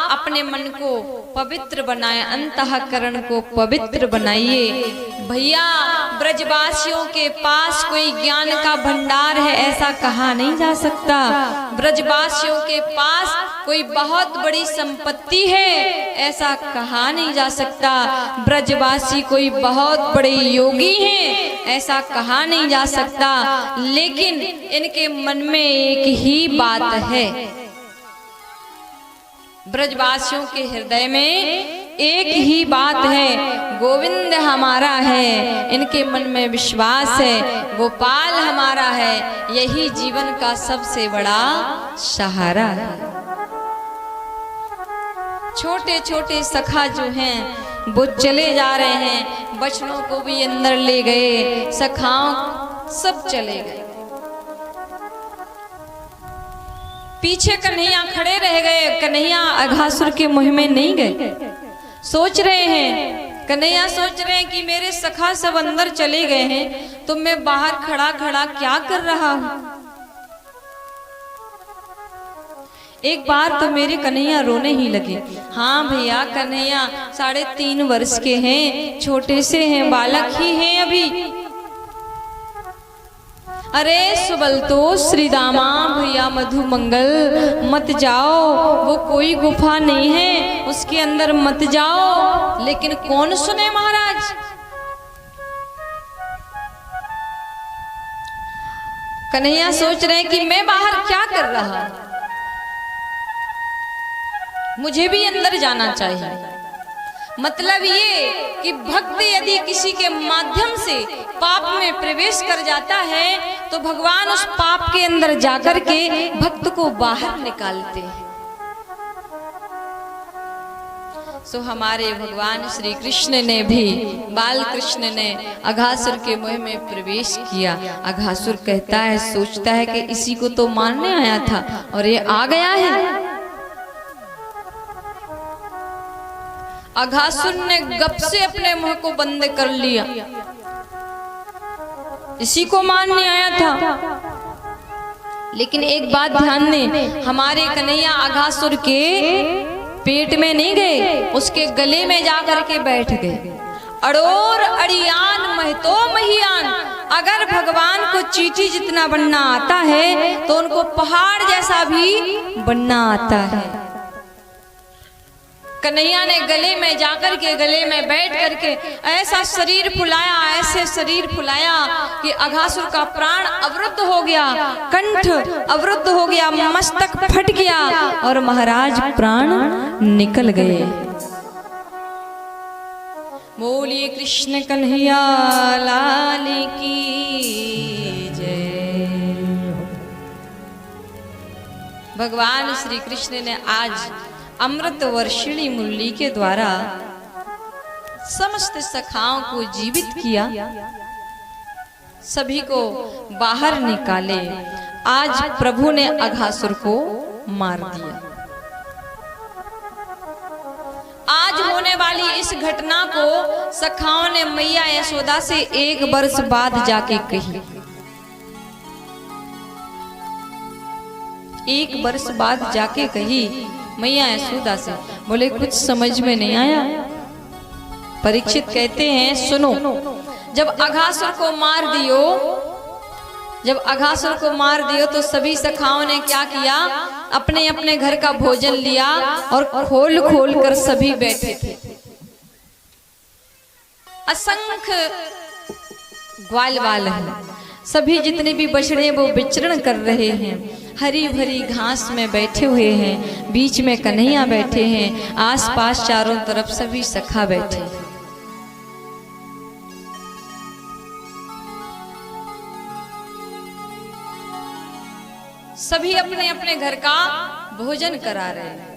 अपने मन को पवित्र बनाए, अंतःकरण को पवित्र बनाइए। भैया ब्रजवासियों के पास कोई ज्ञान का भंडार है ऐसा कहा नहीं जा सकता। ब्रजवासियों के पास कोई बहुत बड़ी संपत्ति है ऐसा कहा नहीं जा सकता। ब्रजवासी कोई बहुत बड़े योगी हैं ऐसा कहा नहीं जा सकता। लेकिन इनके मन में एक ही बात है, ब्रजवासियों के हृदय में एक ही बात है, गोविंद हमारा है। इनके मन में विश्वास है, गोपाल हमारा है। यही जीवन का सबसे बड़ा सहारा है। छोटे छोटे सखा जो हैं वो चले जा रहे हैं, बचनों को भी अंदर ले गए, सखाओं सब चले गए। पीछे कन्हैया खड़े रह गए। कन्हैया अघासुर के मुंह में नहीं गए। सोच रहे हैं, कन्हैया सोच रहे हैं कि मेरे सखा सब अंदर चले गए हैं तो मैं बाहर खड़ा खड़ा क्या कर रहा हूं। एक बार तो मेरे कन्हैया रोने ही लगे। हाँ भैया, कन्हैया 3.5 वर्ष के हैं, छोटे से हैं, बालक ही हैं अभी। अरे सुबल तो श्री दामा भैया मधु मंगल मत जाओ, वो कोई गुफा नहीं है, उसके अंदर मत जाओ। लेकिन कौन सुने महाराज, कन्हैया सोच रहे हैं कि मैं बाहर क्या कर रहा हूं, मुझे भी अंदर जाना चाहिए। मतलब ये कि भक्त यदि किसी के माध्यम से पाप में प्रवेश कर जाता है तो भगवान उस पाप के अंदर जाकर के भक्त को बाहर निकालते हैं। सो हमारे भगवान श्री कृष्ण ने भी, बाल कृष्ण ने अघासुर के मुंह में प्रवेश किया। अघासुर कहता है, सोचता है कि इसी को तो मारने आया था और ये आ गया है। अघासुर ने गप से अपने मुंह को बंद कर लिया, इसी को मारने आया था। लेकिन एक बात ध्यान दें, हमारे कन्हैया अघासुर के पेट में नहीं गए, उसके गले में जाकर के बैठ गए। अड़ोर अड़ियान महतो महियान, अगर भगवान को चींटी जितना बनना आता है तो उनको पहाड़ जैसा भी बनना आता है। कन्हैया ने गले में जाकर के, गले में बैठ करके ऐसा शरीर फुलाया, ऐसे शरीर फुलाया कि अघासुर का प्राण अवरुद्ध हो गया, कंठ अवरुद्ध हो गया, मस्तक फट गया और महाराज प्राण निकल गए। बोलिए कृष्ण कन्हैया लाल की जय। भगवान श्री कृष्ण ने आज अमृत वर्षिणी मुरली के द्वारा समस्त सखाओं को जीवित किया, सभी को बाहर निकाले। आज प्रभु ने अघासुर को मार दिया। आज होने वाली इस घटना को सखाओं ने मैया यशोदा से 1 वर्ष बाद जाके कही। 1 वर्ष बाद जाके कही मैया यशोदा से। बोले कुछ समझ में नहीं आया। परीक्षित कहते हैं, सुनो, जब अघासुर को मार दियो, जब अघासुर को मार दियो तो सभी सखाओं ने क्या किया, अपने अपने घर का भोजन लिया और खोल खोल कर सभी बैठे थे। असंख्य ग्वाल वाल हैं, सभी जितने भी बछड़े वो विचरण कर रहे हैं, हरी भरी घास में बैठे हुए हैं, बीच में कन्हैया बैठे हैं, आसपास चारों तरफ सभी सखा बैठे हैं। सभी अपने अपने घर का भोजन करा रहे हैं,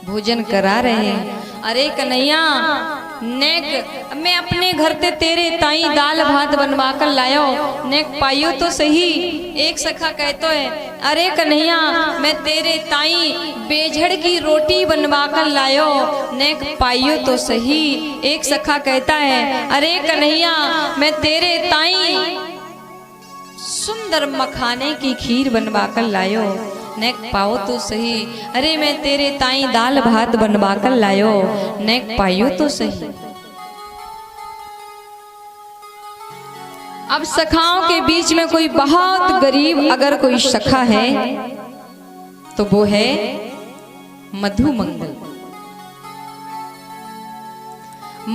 भोजन करा रहे हैं। अरे कन्हैया नेक, मैं अपने घर ते तेरे ताई दाल भात बनवा कर लायो, नेक पाइयो तो सही। एक सखा कहतो है, अरे कन्हैया मैं तेरे ताई बेझड़ की रोटी बनवा कर लायो, नेक पाइयो तो सही। एक सखा कहता है, अरे कन्हैया मैं तेरे ताई सुंदर मखाने की खीर बनवा कर लायो, नेक पाओ तो सही। अरे मैं तेरे ताई दाल भात बनवा कर लायो, नेक पाइयो तो सही। अब सखाओं के बीच में कोई बहुत गरीब अगर कोई सखा है तो वो है मधुमंगल।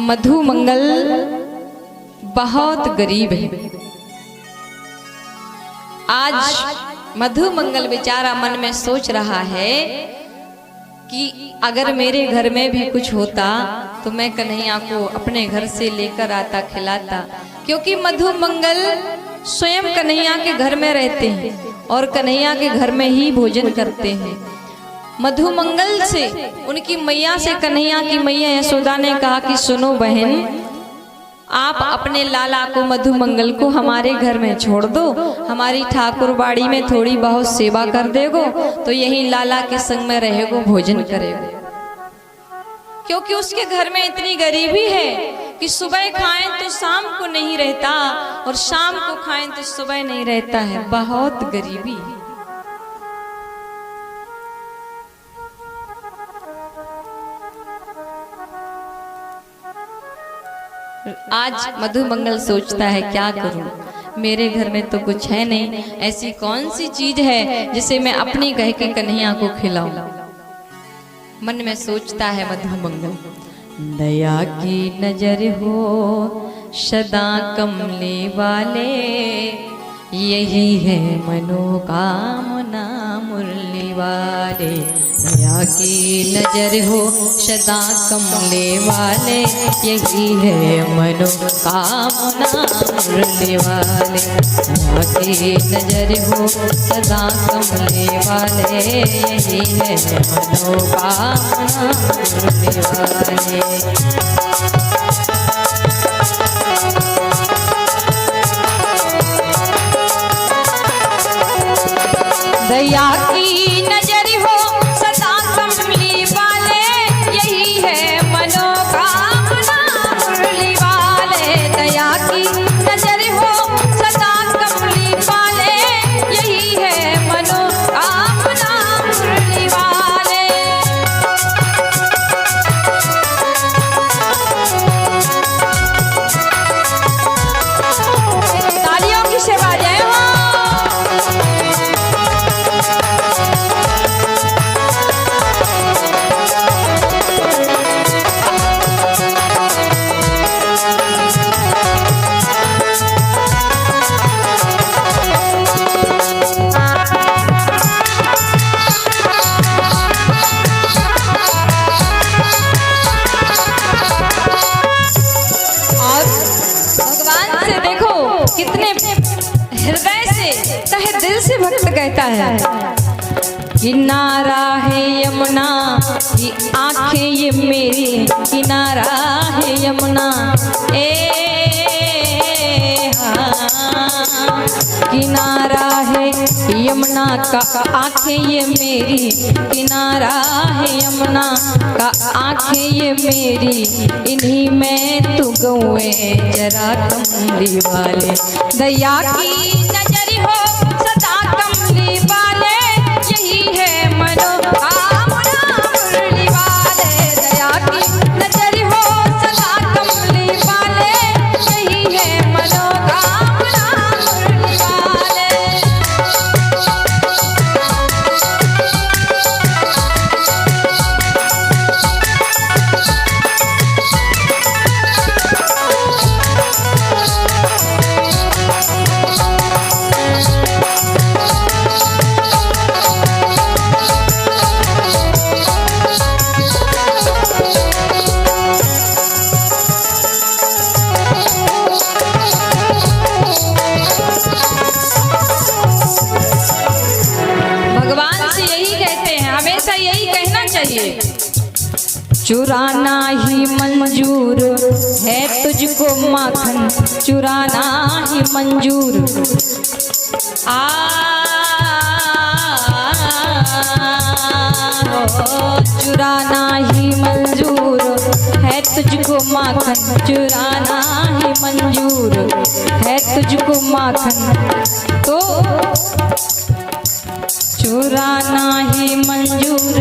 मधुमंगल बहुत गरीब है। आज मधुमंगल बेचारा मन में सोच रहा है कि अगर मेरे घर में भी कुछ होता तो मैं कन्हैया को अपने घर से लेकर आता, खिलाता। क्योंकि मधुमंगल स्वयं कन्हैया के घर में रहते हैं और कन्हैया के घर में ही भोजन करते हैं। मधुमंगल से उनकी मैया से कन्हैया की मैया यशोदा ने कहा कि सुनो बहन, आप अपने लाला को मधुमंगल को हमारे घर में छोड़ दो, हमारी ठाकुर बाड़ी में थोड़ी बहुत सेवा कर देगो तो यही लाला के संग में रहेगो, भोजन करेगो। क्योंकि उसके घर में इतनी गरीबी है कि सुबह खाएं तो शाम को नहीं रहता और शाम को खाएं तो सुबह नहीं रहता है, बहुत गरीबी है। आज मधुमंगल सोचता है क्या करूं, मेरे घर में तो कुछ है नहीं, ऐसी कौन सी चीज है जिसे मैं अपनी कह के कन्हैया को खिलाऊं। मन में सोचता है मधुमंगल, दया की नजर हो सदा कमले वाले, यही है मनोकामना मुरली वाले। दया की नजर हो सदा कमले वाले, यही है मनोकामना मुरली वाले। दया की नजर हो सदा कमले वाले, यही है मनोकामना मुरली वाले। दया की नजर हो सदा कमली वाले, यही है मनोकामना मुरली वाले। दया की नजर हो सदा कमली वाले, यही है मनोकामना मुरली वाले। तालियों की सेवा जय हो। कितने हृदय से, तहे दिल से भक्त कहता है, किनारा है यमुना की आंखें ये मेरी, किनारा है यमुना किनारा है यमुना का आंखें ये मेरी, किनारा है यमुना का आंखें ये मेरी, इन्हीं में तू गौए जरा कमली वाले। दया की नजर हो सदा कमली वाले, यही है मनोकामना मुरली वाले। दया की नजर हो सदा कमली वाले, यही है मनोकामना मुरली वाले। चुराना ही मंजूर है तुझको माखन, चुराना ही मंजूर। चुराना ही मंजूर है तुझको माखन, चुराना ही मंजूर है तुझको माखन। तो चुराना ही मंजूर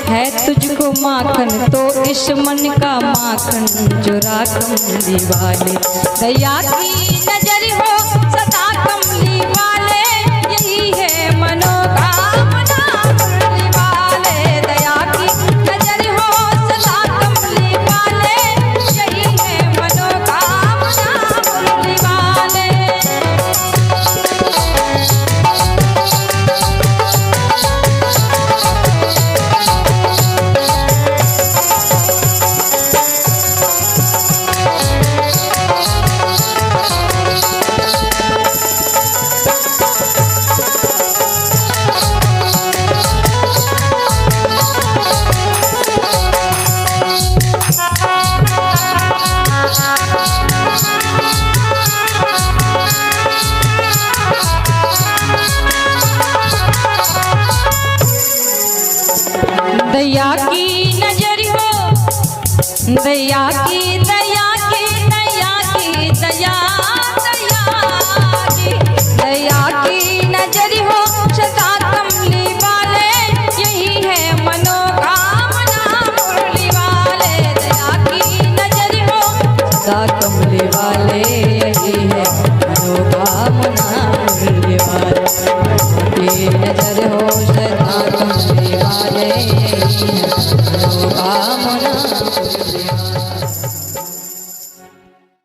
है तुझको माखन, तो इस मन का माखन चुरा कमली वाले। दया की नजर हो सदा कमली वाले, यही है मनोकामना मुरली वाले। दया की नजर हो सदा कमली वाले, यही है मनोकामना मुरली वाले। दया की नजर हो, दया की दया की दया की दया दया की दया की नजर हो सदा कमली वाले, यही है मनोकामना मुरली वाले। दया की नजर हो सदा कमली वाले, यही है मनोकामना मुरली वाले। की नजर हो सदा कमली वाले, मनोकामना।